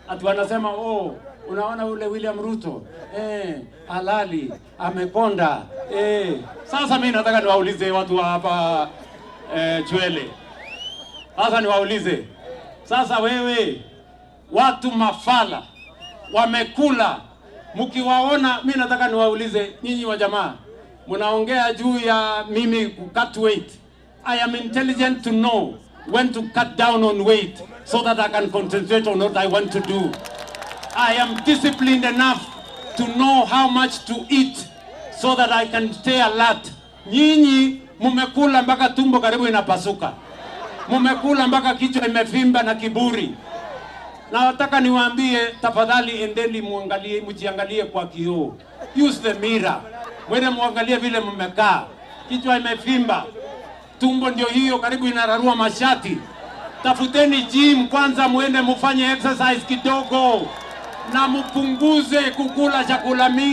ati wanasema unaona ule William Ruto halali amekonda. Sasa mimi nataka niwaulize watu hapa Chwele. Sasa niwaulize. Sasa wewe watu mafala wamekula, mkiwaona, mimi nataka niwaulize nyinyi wa jamaa, mnaongea juu ya mimi cut weight. I am intelligent to know when to cut down on weight so that I can concentrate on what I want to do. I am disciplined enough to know how much to eat so that I can stay alert. Nyinyi mumekula mpaka tumbo karibu inapasuka. Mumekula mpaka kichwa imevimba na kiburi. Na nataka niwaambie, tafadhali endeni muangalie, mjiangalie kwa kioo. Use the mirror. Mwende muangalie vile mmekaa. Kichwa imevimba. Tumbo ndio hiyo karibu inararua mashati. Tafuteni gym kwanza, muende mufanye exercise kidogo na mupunguze kukula chakula mingi.